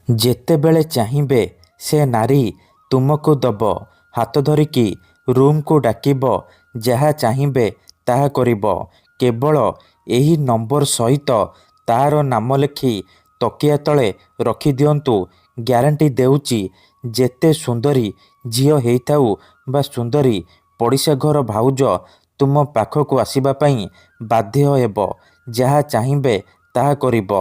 ଯେତେବେଳେ ଚାହିଁବେ ସେ ନାରୀ ତୁମକୁ ଦବ ହାତ ଧରିକି ରୁମ୍କୁ ଡାକିବ, ଯାହା ଚାହିଁବେ ତାହା କରିବ। କେବଳ ଏହି ନମ୍ବର ସହିତ ତାର ନାମ ଲେଖି ତକିଆ ତଳେ ରଖିଦିଅନ୍ତୁ। ଗ୍ୟାରେଣ୍ଟି ଦେଉଛି, ଯେତେ ସୁନ୍ଦରୀ ଝିଅ ହେଇଥାଉ ବା ସୁନ୍ଦରୀ ପଡ଼ିଶା ଘର ଭାଉଜ ତୁମ ପାଖକୁ ଆସିବା ପାଇଁ ବାଧ୍ୟ ହେବ। ଯାହା ଚାହିଁବେ ତାହା କରିବ।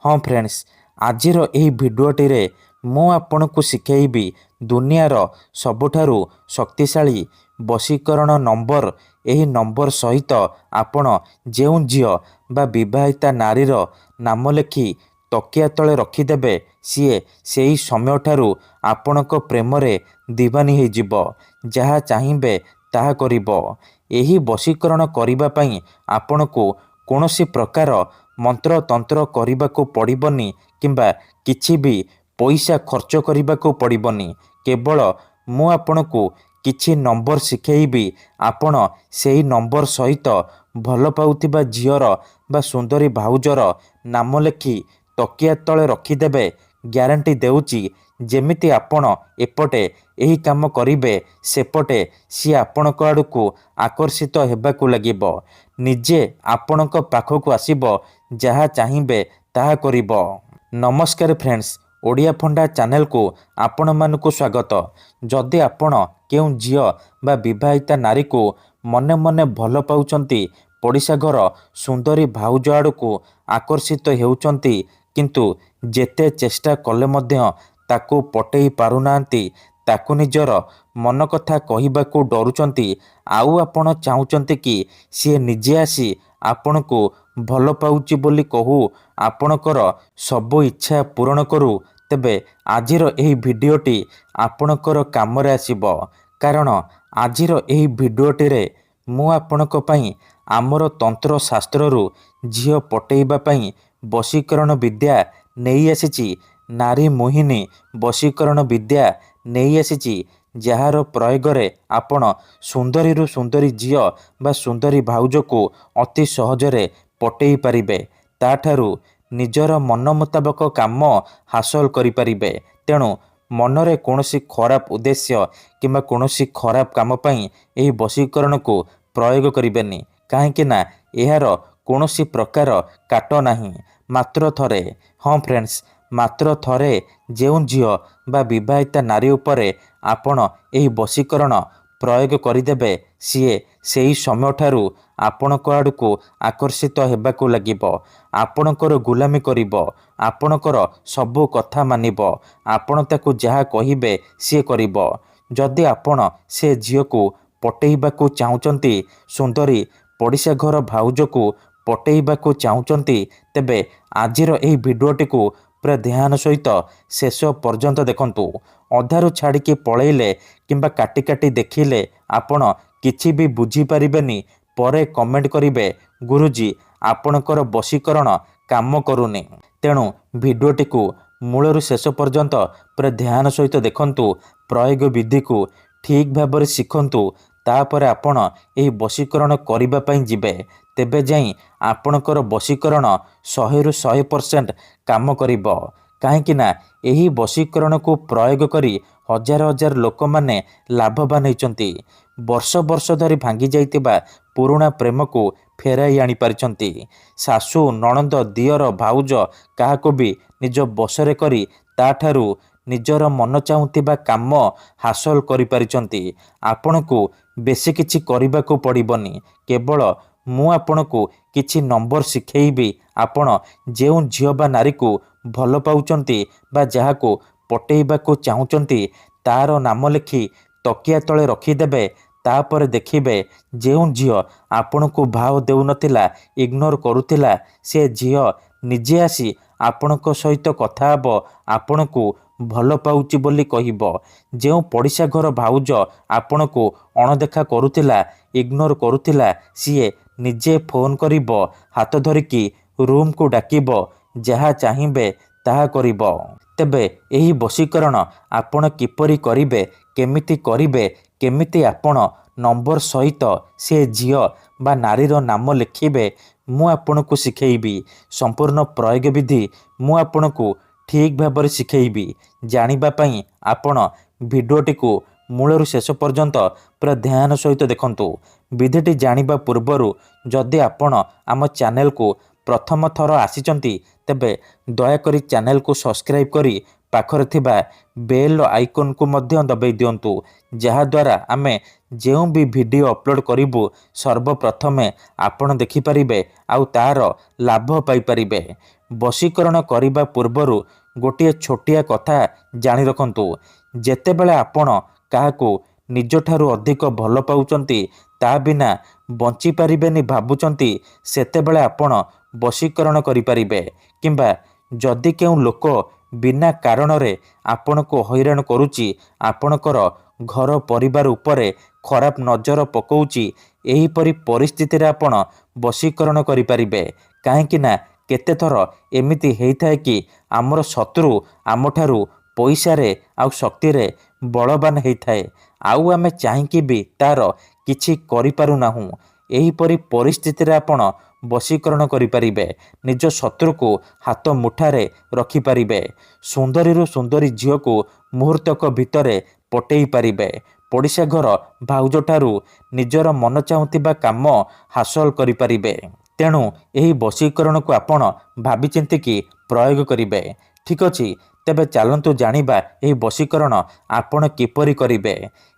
ହଁ ଫ୍ରେଣ୍ଡସ୍, ଆଜିର ଏହି ଭିଡ଼ିଓଟିରେ ମୁଁ ଆପଣଙ୍କୁ ଶିଖେଇବି ଦୁନିଆର ସବୁଠାରୁ ଶକ୍ତିଶାଳୀ ବଶୀକରଣ ନମ୍ବର। ଏହି ନମ୍ବର ସହିତ ଆପଣ ଯେଉଁ ଝିଅ ବା ବିବାହିତା ନାରୀର ନାମ ଲେଖି ତକିଆ ତଳେ ରଖିଦେବେ, ସିଏ ସେହି ସମୟଠାରୁ ଆପଣଙ୍କ ପ୍ରେମରେ ଦିୱାନୀ ହେଇଯିବ। ଯାହା ଚାହିଁବେ ତାହା କରିବ। ଏହି ବଶୀକରଣ କରିବା ପାଇଁ ଆପଣଙ୍କୁ କୌଣସି ପ୍ରକାର ମନ୍ତ୍ରତନ୍ତ୍ର କରିବାକୁ ପଡ଼ିବନି କିମ୍ବା କିଛି ବି ପଇସା ଖର୍ଚ୍ଚ କରିବାକୁ ପଡ଼ିବନି। କେବଳ ମୁଁ ଆପଣଙ୍କୁ କିଛି ନମ୍ବର ଶିଖେଇବି। ଆପଣ ସେହି ନମ୍ବର ସହିତ ଭଲ ପାଉଥିବା ଝିଅର ବା ସୁନ୍ଦରୀ ଭାଉଜର ନାମ ଲେଖି ତକିଆ ତଳେ ରଖିଦେବେ। ଗ୍ୟାରେଣ୍ଟି ଦେଉଛି, ଯେମିତି ଆପଣ ଏପଟେ ଏହି କାମ କରିବେ, ସେପଟେ ସିଏ ଆପଣଙ୍କ ଆଡ଼କୁ ଆକର୍ଷିତ ହେବାକୁ ଲାଗିବ। ନିଜେ ଆପଣଙ୍କ ପାଖକୁ ଆସିବ। ଯାହା ଚାହିଁବେ ତାହା କରିବ। ନମସ୍କାର ଫ୍ରେଣ୍ଡସ୍, ଓଡ଼ିଆ ଫଣ୍ଡା ଚ୍ୟାନେଲକୁ ଆପଣମାନଙ୍କୁ ସ୍ୱାଗତ। ଯଦି ଆପଣ କେଉଁ ଝିଅ ବା ବିବାହିତା ନାରୀକୁ ମନେ ମନେ ଭଲ ପାଉଛନ୍ତି, ପଡ଼ିଶା ଘର ସୁନ୍ଦରୀ ଭାଉଜ ଆଡ଼କୁ ଆକର୍ଷିତ ହେଉଛନ୍ତି, କିନ୍ତୁ ଯେତେ ଚେଷ୍ଟା କଲେ ମଧ୍ୟ ତାକୁ ପଟେଇ ପାରୁନାହାନ୍ତି, ତାକୁ ନିଜର ମନ କଥା କହିବାକୁ ଡରୁଛନ୍ତି, ଆଉ ଆପଣ ଚାହୁଁଛନ୍ତି କି ସିଏ ନିଜେ ଆସି ଆପଣଙ୍କୁ ଭଲ ପାଉଛି ବୋଲି କହୁ, ଆପଣଙ୍କର ସବୁ ଇଚ୍ଛା ପୂରଣ କରୁ, ତେବେ ଆଜିର ଏହି ଭିଡ଼ିଓଟି ଆପଣଙ୍କର କାମରେ ଆସିବ। କାରଣ ଆଜିର ଏହି ଭିଡ଼ିଓଟିରେ ମୁଁ ଆପଣଙ୍କ ପାଇଁ ଆମର ତନ୍ତ୍ରଶାସ୍ତ୍ରରୁ ଝିଅ ପଟେଇବା ପାଇଁ ବଶୀକରଣ ବିଦ୍ୟା ନେଇ ଆସିଛି। ନାରୀ ମୋହିନୀ ବଶୀକରଣ ବିଦ୍ୟା ନେଇ ଆସିଛି, ଯାହାର ପ୍ରୟୋଗରେ ଆପଣ ସୁନ୍ଦରୀରୁ ସୁନ୍ଦରୀ ଝିଅ ବା ସୁନ୍ଦରୀ ଭାଉଜକୁ ଅତି ସହଜରେ ପଟେଇ ପାରିବେ। ତାଠାରୁ ନିଜର ମନ ମୁତାବକ କାମ ହାସଲ କରିପାରିବେ। ତେଣୁ ମନରେ କୌଣସି ଖରାପ ଉଦ୍ଦେଶ୍ୟ କିମ୍ବା କୌଣସି ଖରାପ କାମ ପାଇଁ ଏହି ବଶୀକରଣକୁ ପ୍ରୟୋଗ କରିବେନି। କାହିଁକି ନା ଏହାର କୌଣସି ପ୍ରକାର କାଟ ନାହିଁ। ମାତ୍ର ଥରେ, ହଁ ଫ୍ରେଣ୍ଡସ୍, ମାତ୍ର ଥରେ ଯେଉଁ ଝିଅ ବା ବିବାହିତା ନାରୀ ଉପରେ ଆପଣ ଏହି ବଶୀକରଣ ପ୍ରୟୋଗ କରିଦେବେ, ସିଏ ସେହି ସମୟଠାରୁ ଆପଣଙ୍କ ଆଡ଼କୁ ଆକର୍ଷିତ ହେବାକୁ ଲାଗିବ। ଆପଣଙ୍କର ଗୁଲାମୀ କରିବ। ଆପଣଙ୍କର ସବୁ କଥା ମାନିବ। ଆପଣ ତାକୁ ଯାହା କହିବେ ସିଏ କରିବ। ଯଦି ଆପଣ ସେ ଝିଅକୁ ପଟେଇବାକୁ ଚାହୁଁଛନ୍ତି, ସୁନ୍ଦରୀ ପଡ଼ିଶା ଘର ଭାଉଜକୁ ପଟେଇବାକୁ ଚାହୁଁଛନ୍ତି, ତେବେ ଆଜିର ଏହି ଭିଡ଼ିଓଟିକୁ ପୁରା ଧ୍ୟାନ ସହିତ ଶେଷ ପର୍ଯ୍ୟନ୍ତ ଦେଖନ୍ତୁ। ଅଧାରୁ ଛାଡ଼ିକି ପଳେଇଲେ କିମ୍ବା କାଟି କାଟି ଦେଖିଲେ ଆପଣ କିଛି ବି ବୁଝିପାରିବେନି। ପରେ କମେଣ୍ଟ କରିବେ, ଗୁରୁଜୀ ଆପଣଙ୍କର ବଶୀକରଣ କାମ କରୁନି। ତେଣୁ ଭିଡ଼ିଓଟିକୁ ମୂଳରୁ ଶେଷ ପର୍ଯ୍ୟନ୍ତ ପୁରା ଧ୍ୟାନ ସହିତ ଦେଖନ୍ତୁ। ପ୍ରୟୋଗ ବିଧିକୁ ଠିକ୍ ଭାବରେ ଶିଖନ୍ତୁ। ତାପରେ ଆପଣ ଏହି ବଶୀକରଣ କରିବା ପାଇଁ ଯିବେ। ତେବେ ଯାଇ ଆପଣଙ୍କର ବଶୀକରଣ 100ରୁ 100% କାମ କରିବ। କାହିଁକି ନା ଏହି ବଶୀକରଣକୁ ପ୍ରୟୋଗ କରି ହଜାର ହଜାର ଲୋକମାନେ ଲାଭବାନ ହେଇଛନ୍ତି। ବର୍ଷ ବର୍ଷ ଧରି ଭାଙ୍ଗି ଯାଇଥିବା ପୁରୁଣା ପ୍ରେମକୁ ଫେରାଇ ଆଣିପାରିଛନ୍ତି। ଶାଶୁ, ନଣନ୍ଦ, ଦିଅର, ଭାଉଜ କାହାକୁ ବି ନିଜ ବଶରେ କରି ତାଠାରୁ ନିଜର ମନ ଚାହୁଁଥିବା କାମ ହାସଲ କରିପାରିଛନ୍ତି। ଆପଣଙ୍କୁ ବେଶୀ କିଛି କରିବାକୁ ପଡ଼ିବନି। କେବଳ ମୁଁ ଆପଣଙ୍କୁ କିଛି ନମ୍ବର ଶିଖେଇବି। ଆପଣ ଯେଉଁ ଝିଅ ବା ନାରୀକୁ ଭଲ ପାଉଛନ୍ତି ବା ଯାହାକୁ ପଟେଇବାକୁ ଚାହୁଁଛନ୍ତି, ତାର ନାମ ଲେଖି ତକିଆ ତଳେ ରଖିଦେବେ। ତାପରେ ଦେଖିବେ, ଯେଉଁ ଝିଅ ଆପଣଙ୍କୁ ଭାව ଦେଉନଥିଲା, ଇଗ୍ନୋର କରୁଥିଲା, ସେ ଝିଅ ନିଜେ ଆସି ଆପଣଙ୍କ ସହିତ କଥା ହେବ, ଆପଣଙ୍କୁ ଭଲ ପାଉଛି ବୋଲି କହିବ। ଯେଉଁ ପଡ଼ିଶା ଘର ଭାଉଜ ଆପଣଙ୍କୁ ଅଣଦେଖା କରୁଥିଲା, ଇଗ୍ନୋର କରୁଥିଲା, ସିଏ ନିଜେ ଫୋନ୍ କରିବ, ହାତ ଧରିକି ରୁମ୍କୁ ଡାକିବ, ଯାହା ଚାହିଁବେ ତାହା କରିବ। ତେବେ ଏହି ବଶୀକରଣ ଆପଣ କିପରି କରିବେ, କେମିତି କରିବେ, କେମିତି ଆପଣ ନମ୍ବର ସହିତ ସେ ଝିଅ ବା ନାରୀର ନାମ ଲେଖିବେ, ମୁଁ ଆପଣଙ୍କୁ ଶିଖେଇବି। ସମ୍ପୂର୍ଣ୍ଣ ପ୍ରୟୋଗ ବିଧି ମୁଁ ଆପଣଙ୍କୁ ଠିକ୍ ଭାବରେ ଶିଖେଇବି। ଜାଣିବା ପାଇଁ ଆପଣ ଭିଡ଼ିଓଟିକୁ ମୂଳରୁ ଶେଷ ପର୍ଯ୍ୟନ୍ତ ପୁରା ଧ୍ୟାନ ସହିତ ଦେଖନ୍ତୁ। ବିଧିଟି ଜାଣିବା ପୂର୍ବରୁ ଯଦି ଆପଣ ଆମ ଚ୍ୟାନେଲକୁ ପ୍ରଥମ ଥର ଆସିଛନ୍ତି ତେବେ ଦୟାକରି ଚ୍ୟାନେଲକୁ ସବସ୍କ୍ରାଇବ୍ କରି ପାଖରେ ଥିବା ବେଲ୍ ଆଇକନ୍କୁ ମଧ୍ୟ ଦବାଇ ଦିଅନ୍ତୁ, ଯାହାଦ୍ୱାରା ଆମେ ଯେଉଁ ବି ଭିଡ଼ିଓ ଅପଲୋଡ଼ କରିବୁ ସର୍ବପ୍ରଥମେ ଆପଣ ଦେଖିପାରିବେ ଆଉ ତା'ର ଲାଭ ପାଇପାରିବେ। ବଶୀକରଣ କରିବା ପୂର୍ବରୁ ଗୋଟିଏ ଛୋଟିଆ କଥା ଜାଣି ରଖନ୍ତୁ। ଯେତେବେଳେ ଆପଣ କାହାକୁ ନିଜଠାରୁ ଅଧିକ ଭଲ ପାଉଛନ୍ତି, ତା ବିନା ବଞ୍ଚିପାରିବେନି ଭାବୁଛନ୍ତି, ସେତେବେଳେ ଆପଣ ବଶୀକରଣ କରିପାରିବେ। କିମ୍ବା ଯଦି କେଉଁ ଲୋକ ବିନା କାରଣରେ ଆପଣଙ୍କୁ ହଇରାଣ କରୁଛି, ଆପଣଙ୍କର ଘର ପରିବାର ଉପରେ ଖରାପ ନଜର ପକାଉଛି, ଏହିପରି ପରିସ୍ଥିତିରେ ଆପଣ ବଶୀକରଣ କରିପାରିବେ। କାହିଁକି ନା କେତେଥର ଏମିତି ହେଇଥାଏ କି ଆମର ଶତ୍ରୁ ଆମଠାରୁ ପଇସାରେ ଆଉ ଶକ୍ତିରେ ବଳବାନ ହେଇଥାଏ, ଆଉ ଆମେ ଚାହିଁକି ବି ତା'ର କିଛି କରିପାରୁନାହୁଁ। ଏହିପରି ପରିସ୍ଥିତିରେ ଆପଣ ବଶୀକରଣ କରିପାରିବେ। ନିଜ ଶତ୍ରୁକୁ ହାତ ମୁଠାରେ ରଖିପାରିବେ। ସୁନ୍ଦରୀରୁ ସୁନ୍ଦରୀ ଝିଅକୁ ମୁହୂର୍ତ୍ତକ ଭିତରେ ପଟେଇ ପାରିବେ। ପଡ଼ିଶା ଘର ଭାଉଜଠାରୁ ନିଜର ମନ ଚାହୁଁଥିବା କାମ ହାସଲ କରିପାରିବେ। ତେଣୁ ଏହି ବଶୀକରଣକୁ ଆପଣ ଭାବିଚିନ୍ତିକି ପ୍ରୟୋଗ କରିବେ। ଠିକ୍ ଅଛି, ତେବେ ଚାଲନ୍ତୁ ଜାଣିବା ଏହି ବଶୀକରଣ ଆପଣ କିପରି କରିବେ।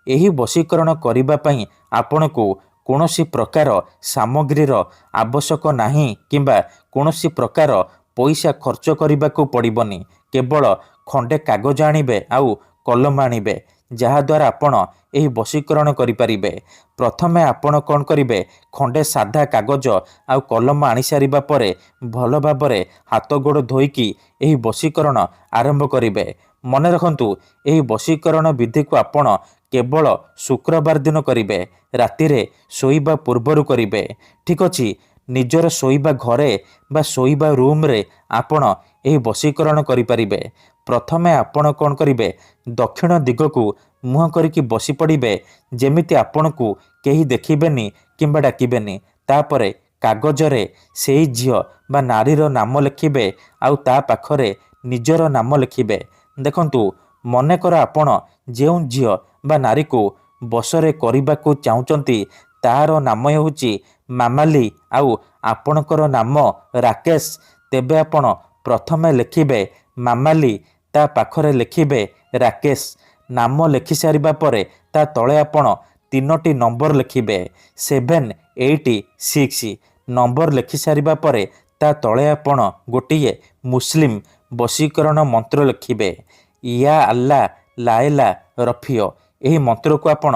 ଏହି ବଶୀକରଣ କରିବା ପାଇଁ ଆପଣଙ୍କୁ କୌଣସି ପ୍ରକାର ସାମଗ୍ରୀର ଆବଶ୍ୟକ ନାହିଁ କିମ୍ବା କୌଣସି ପ୍ରକାର ପଇସା ଖର୍ଚ୍ଚ କରିବାକୁ ପଡ଼ିବନି। କେବଳ ଖଣ୍ଡେ କାଗଜ ଆଣିବେ ଆଉ କଲମ ଆଣିବେ, ଯାହାଦ୍ୱାରା ଆପଣ ଏହି ବଶୀକରଣ କରିପାରିବେ। ପ୍ରଥମେ ଆପଣ କ'ଣ କରିବେ, ଖଣ୍ଡେ ସାଧା କାଗଜ ଆଉ କଲମ ଆଣିସାରିବା ପରେ ଭଲ ଭାବରେ ହାତ ଗୋଡ଼ ଧୋଇକି ଏହି ବଶୀକରଣ ଆରମ୍ଭ କରିବେ। ମନେ ରଖନ୍ତୁ, ଏହି ବଶୀକରଣ ବିଧିକୁ ଆପଣ କେବଳ ଶୁକ୍ରବାର ଦିନ କରିବେ। ରାତିରେ ଶୋଇବା ପୂର୍ବରୁ କରିବେ। ଠିକ୍ ଅଛି, ନିଜର ଶୋଇବା ଘରେ ବା ଶୋଇବା ରୁମ୍ରେ ଆପଣ ଏହି ବଶୀକରଣ କରିପାରିବେ। ପ୍ରଥମେ ଆପଣ କ'ଣ କରିବେ, ଦକ୍ଷିଣ ଦିଗକୁ ମୁହଁ କରିକି ବସି ପଡ଼ିବେ, ଯେମିତି ଆପଣଙ୍କୁ କେହି ଦେଖିବେନି କିମ୍ବା ଡାକିବେନି। ତାପରେ କାଗଜରେ ସେଇ ଝିଅ ବା ନାରୀର ନାମ ଲେଖିବେ ଆଉ ତା ପାଖରେ ନିଜର ନାମ ଲେଖିବେ। ଦେଖନ୍ତୁ, ମନେକର ଆପଣ ଯେଉଁ ଝିଅ ବା ନାରୀକୁ ବଶରେ କରିବାକୁ ଚାହୁଁଛନ୍ତି ତାହାର ନାମ ହେଉଛି ମାମାଲି ଆଉ ଆପଣଙ୍କର ନାମ ରାକେଶ। ତେବେ ଆପଣ ପ୍ରଥମେ ଲେଖିବେ ମାମାଲି, ତା ପାଖରେ ଲେଖିବେ ରାକେଶ। ନାମ ଲେଖିସାରିବା ପରେ ତା ତଳେ ଆପଣ 3ଟି ନମ୍ବର ଲେଖିବେ, 786 ନମ୍ବର ଲେଖିସାରିବା ପରେ ତା ତଳେ ଆପଣ ଗୋଟିଏ ମୁସଲିମ ବଶୀକରଣ ମନ୍ତ୍ର ଲେଖିବେ, ୟା ଆଲ୍ଲା ଲାଏଲା ରଫିଅ। ଏହି ମନ୍ତ୍ରକୁ ଆପଣ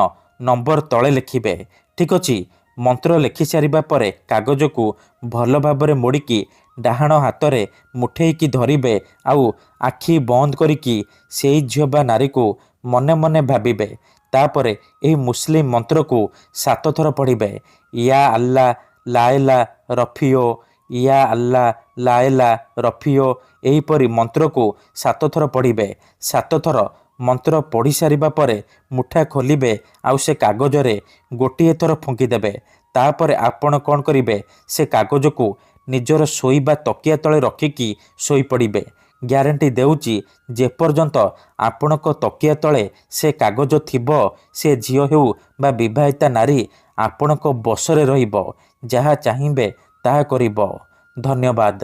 ନମ୍ବର ତଳେ ଲେଖିବେ। ଠିକ୍ ଅଛି, ମନ୍ତ୍ର ଲେଖିସାରିବା ପରେ କାଗଜକୁ ଭଲ ଭାବରେ ମୋଡ଼ିକି ଡାହାଣ ହାତରେ ମୁଠେଇକି ଧରିବେ ଆଉ ଆଖି ବନ୍ଦ କରିକି ସେଇ ଝିଅ ବା ନାରୀକୁ ମନେ ମନେ ଭାବିବେ। ତାପରେ ଏହି ମୁସଲିମ ମନ୍ତ୍ରକୁ 7 ଥର ପଢ଼ିବେ, ୟା ଆଲ୍ଲା ଲାଏଲା ରଫିଓ, ୟା ଆଲ୍ଲା ଲାଏଲା ରଫିଓ। ଏହିପରି ମନ୍ତ୍ରକୁ 7 ଥର ପଢ଼ିବେ। 7 ଥର ମନ୍ତ୍ର ପଢ଼ି ସାରିବା ପରେ ମୁଠା ଖୋଲିବେ ଆଉ ସେ କାଗଜରେ ଗୋଟିଏ ଥର ଫୁଙ୍କିଦେବେ। ତାପରେ ଆପଣ କ'ଣ କରିବେ, ସେ କାଗଜକୁ ନିଜର ଶୋଇବା ତକିଆ ତଳେ ରଖିକି ଶୋଇପଡ଼ିବେ। ଗ୍ୟାରେଣ୍ଟି ଦେଉଛି, ଯେପର୍ଯ୍ୟନ୍ତ ଆପଣଙ୍କ ତକିଆ ତଳେ ସେ କାଗଜ ଥିବ, ସେ ଝିଅ ହେଉ ବା ବିବାହିତା ନାରୀ ଆପଣଙ୍କ ବଶରେ ରହିବ। ଯାହା ଚାହିଁବେ ତାହା କରିବ। ଧନ୍ୟବାଦ।